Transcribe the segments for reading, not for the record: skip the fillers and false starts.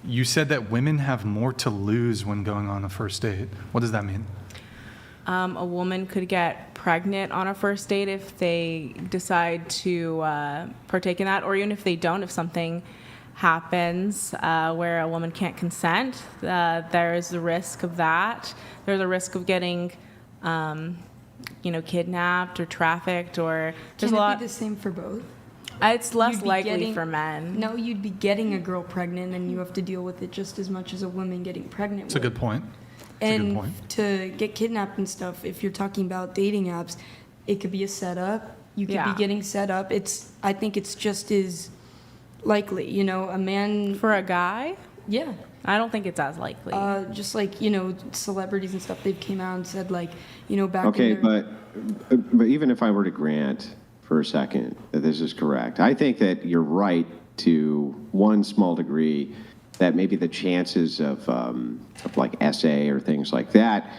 You said that women have more to lose when going on a first date. What does that mean? A woman could get pregnant on a first date if they decide to partake in that, or even if they don't, if something happens where a woman can't consent, there is the risk of that. There's a risk of getting, kidnapped or trafficked, or there's Can a lot. it be the same for both? It's less You'd be likely getting- for men. No, you'd be getting a girl pregnant, and you have to deal with it just as much as a woman getting pregnant. It's a good point. It's a good And point. to get kidnapped and stuff, if you're talking about dating apps, it could be a setup. You could Yeah. be getting set up. I think it's just as likely, a man. For a guy, Yeah. I don't think it's as likely. Just like, celebrities and stuff, they've came out and said, like, back Okay, in their... but even if I were to grant for a second that this is correct, I think that you're right to one small degree that maybe the chances of like SA or things like that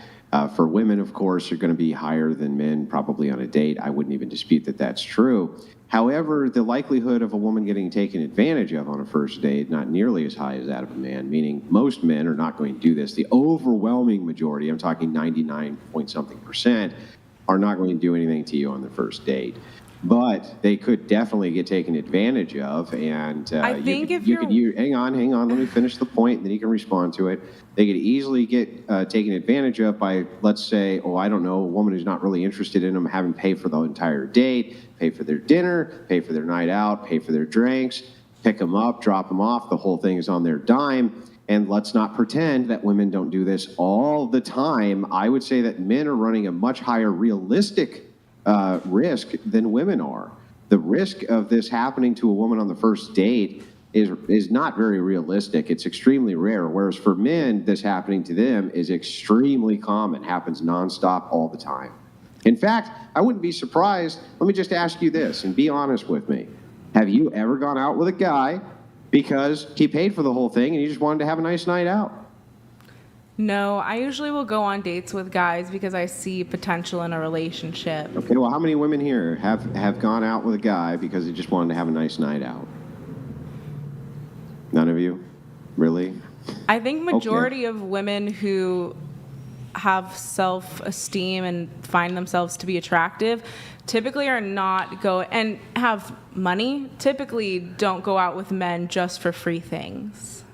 for women, of course, are going to be higher than men probably on a date. I wouldn't even dispute that that's true. However, the likelihood of a woman getting taken advantage of on a first date, not nearly as high as that of a man, meaning most men are not going to do this. The overwhelming majority, I'm talking 99 point something %, are not going to do anything to you on the first date. But they could definitely get taken advantage of, and I think if you you're- could hang on, let me finish the point, and then you can respond to it. They could easily get taken advantage of by, let's say, I don't know, a woman who's not really interested in them, having paid for the entire date, pay for their dinner, pay for their night out, pay for their drinks, pick them up, drop them off. The whole thing is on their dime. And let's not pretend that women don't do this all the time. I would say that men are running a much higher realistic risk than women are. The risk of this happening to a woman on the first date is not very realistic. It's extremely rare. Whereas for men, this happening to them is extremely common. Happens nonstop all the time. In fact, I wouldn't be surprised. Let me just ask you this and be honest with me. Have you ever gone out with a guy because he paid for the whole thing and you just wanted to have a nice night out? No, I usually will go on dates with guys because I see potential in a relationship. Okay, well, how many women here have gone out with a guy because they just wanted to have a nice night out? None of you? Really? I think majority of women who have self-esteem and find themselves to be attractive typically are not and have money, typically don't go out with men just for free things.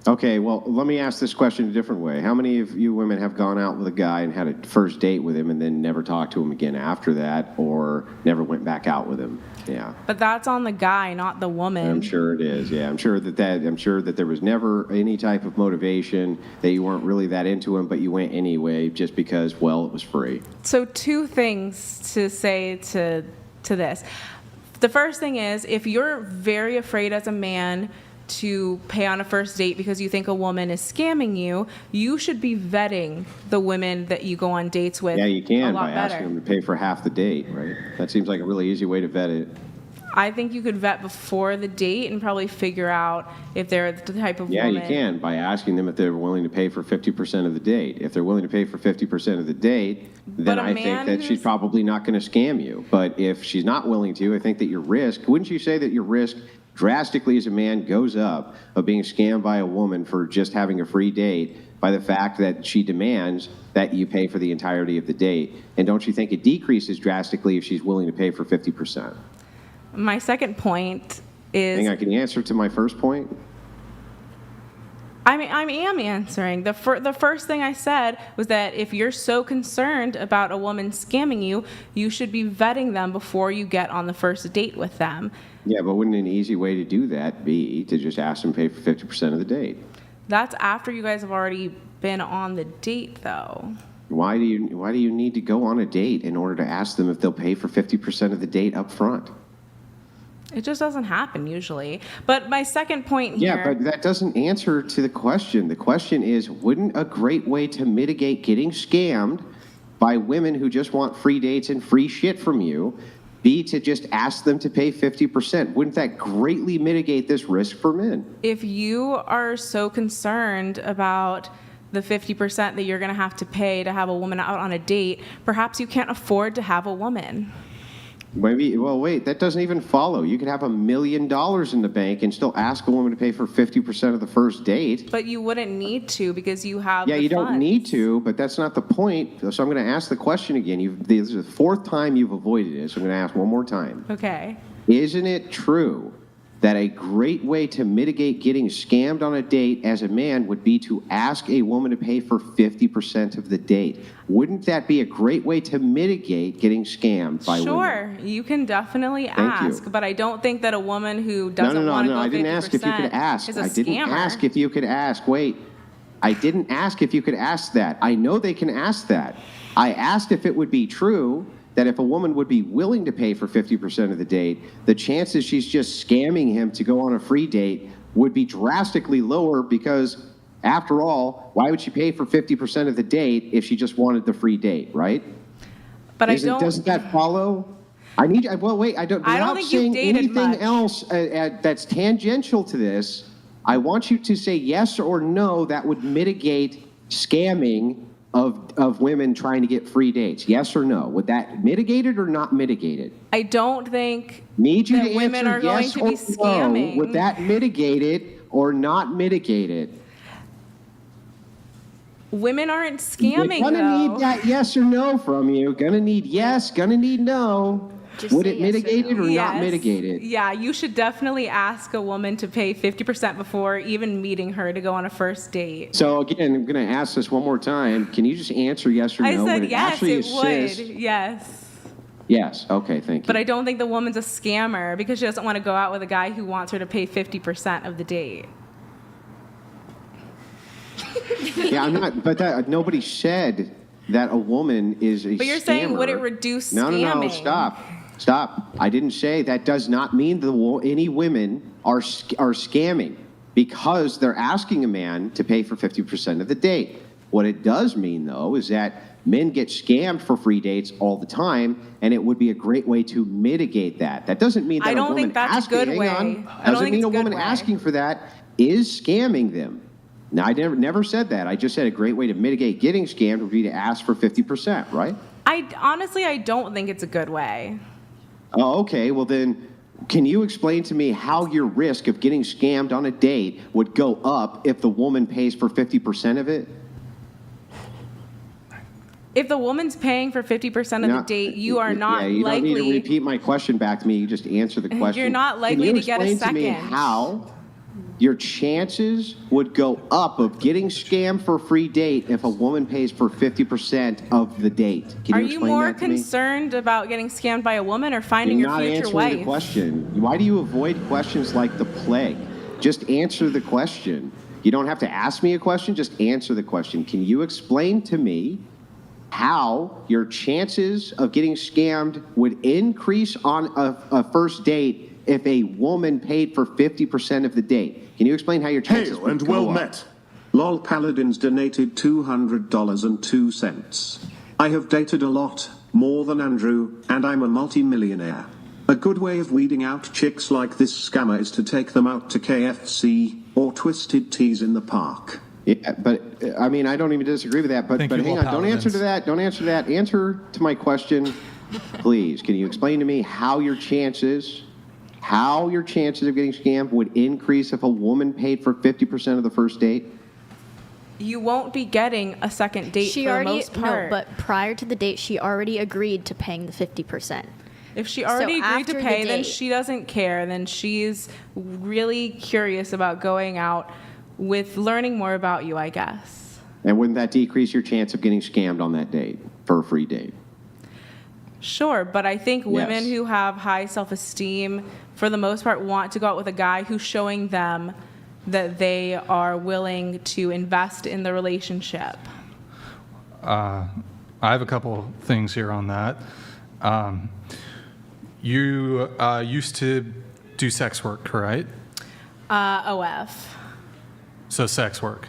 Okay, well, let me ask this question a different way. How many of you women have gone out with a guy and had a first date with him and then never talked to him again after that, or never went back out with him? Yeah. But that's on the guy, not the woman. I'm sure it is. Yeah, I'm sure that there was never any type of motivation, that you weren't really that into him, but you went anyway just because, it was free. So two things to say to this. The first thing is, if you're very afraid as a man to pay on a first date because you think a woman is scamming you, you should be vetting the women that you go on dates with. Yeah, you can a lot by better. asking them to pay for half the date, right? That seems like a really easy way to vet it. I think you could vet before the date and probably figure out if they're the type of Yeah, woman. you can by asking them if they're willing to pay for 50% of the date. If they're willing to pay for 50% of the date, then I think that she's probably not going to scam you. But if she's not willing to, I think that your risk, wouldn't you say that your risk drastically as a man goes up of being scammed by a woman for just having a free date by the fact that she demands that you pay for the entirety of the date? And don't you think it decreases drastically if she's willing to pay for 50%? My second point is... Hang on, can you answer to my first point? I am answering. The first thing I said was that if you're so concerned about a woman scamming you, you should be vetting them before you get on the first date with them. Yeah, but wouldn't an easy way to do that be to just ask them to pay for 50% of the date? That's after you guys have already been on the date, though. Why do you need to go on a date in order to ask them if they'll pay for 50% of the date up front? It just doesn't happen usually. But my second point here... Yeah, but that doesn't answer to the question. The question is, wouldn't a great way to mitigate getting scammed by women who just want free dates and free shit from you be to just ask them to pay 50%? Wouldn't that greatly mitigate this risk for men? If you are so concerned about the 50% that you're going to have to pay to have a woman out on a date, perhaps you can't afford to have a woman. Maybe, well, wait, that doesn't even follow. You could have $1 million in the bank and still ask a woman to pay for 50% of the first date. But you wouldn't need to because you have Yeah, the you don't funds. need to, but that's not the point. So I'm going to ask the question again. This is the fourth time you've avoided it, so I'm going to ask one more time. Okay. Isn't it true that a great way to mitigate getting scammed on a date as a man would be to ask a woman to pay for 50% of the date? Wouldn't that be a great way to mitigate getting scammed by women? Sure, you can definitely you. ask, but I don't think that a woman who doesn't No, want to no, go 50% I didn't ask if you could ask. is a I didn't scammer. ask if you could ask. Wait. I didn't ask if you could ask that. I know they can ask that. I asked if it would be true that if a woman would be willing to pay for 50% of the date, the chances she's just scamming him to go on a free date would be drastically lower because, after all, why would she pay for 50% of the date if she just wanted the free date, right? But Doesn't that follow? Well, wait, I don't, I don't without think you've saying dated anything much. else that's tangential to this, I want you to say yes or no that would mitigate scamming of women trying to get free dates. Yes or no? Would that mitigate it or not mitigate it? I don't think Need you that to women answer are going yes to or be scamming. no. Would that mitigate it or not mitigate it? Women aren't We're scamming, gonna though. need that yes or no from you. Gonna need yes, gonna need no. Just Would say it yes or mitigate no. it or not Yes. mitigate it? Yeah, you should definitely ask a woman to pay 50% before even meeting her to go on a first date. So again, I'm going to ask this one more time. Can you just answer yes or no? I when said it yes, actually it would. assists- Yes. Yes. Okay. Thank you. But I don't think the woman's a scammer because she doesn't want to go out with a guy who wants her to pay 50% of the date. Yeah, I'm not. But nobody said that a woman is a. But you're saying, would it scammer. reduce No. scamming? Stop. I didn't say that. Does not mean any women are scamming because they're asking a man to pay for 50% of the date. What it does mean, though, is that men get scammed for free dates all the time, and it would be a great way to mitigate that. That doesn't mean that I don't a woman think that's a asking, good hang way. on, I don't doesn't think mean it's a a good woman way. asking for that is scamming them. Now, I never said that. I just said a great way to mitigate getting scammed would be to ask for 50%, right? Honestly, I don't think it's a good way. Oh, okay. Well, then, can you explain to me how your risk of getting scammed on a date would go up if the woman pays for 50% of it? If the woman's paying for 50% of the No, date, you are not yeah, you likely. don't need to repeat my question back to me. You just answer the question. You're not likely to get a Can you explain to me second. how your chances would go up of getting scammed for a free date if a woman pays for 50% of the date? Can Are you you explain more that to me? concerned about getting scammed by a woman or finding You're your not future answering wife? the question. Why do you avoid questions like the plague? Just answer the question. You don't have to ask me a question, just answer the question. Can you explain to me how your chances of getting scammed would increase on a first date if a woman paid for 50% of the date? Can you explain how your chances Hail would and go well up? met. LOL Paladins donated $200.02. I have dated a lot, more than Andrew, and I'm a multi-millionaire. A good way of weeding out chicks like this scammer is to take them out to KFC or Twisted Teas in the park. Yeah, but I mean, I don't even disagree with that. But Thank but you, hang Will on, don't answer to Paladins. that. Don't answer to that. Answer to my question, please. Can you explain to me how your chances of getting scammed would increase if a woman paid for 50% of the first date? You won't be getting a second date She for already the most part. no, but prior to the date, she already agreed to paying the 50%. If she already agreed to after the pay, then date- she doesn't care. Then she's really curious about going out with learning more about you, I guess. And wouldn't that decrease your chance of getting scammed on that date for a free date? Sure, but I think women Yes. who have high self-esteem, for the most part, want to go out with a guy who's showing them that they are willing to invest in the relationship. I have a couple things here on that. You used to do sex work, right? OF, So sex work.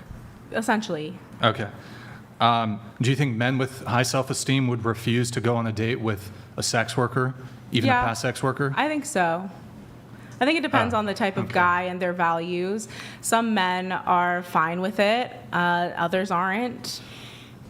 essentially. Okay. Do you think men with high self-esteem would refuse to go on a date with a sex worker, even Yeah. a past sex worker? I think so. I think it depends Oh, on the type of okay. guy and their values. Some men are fine with it, others aren't.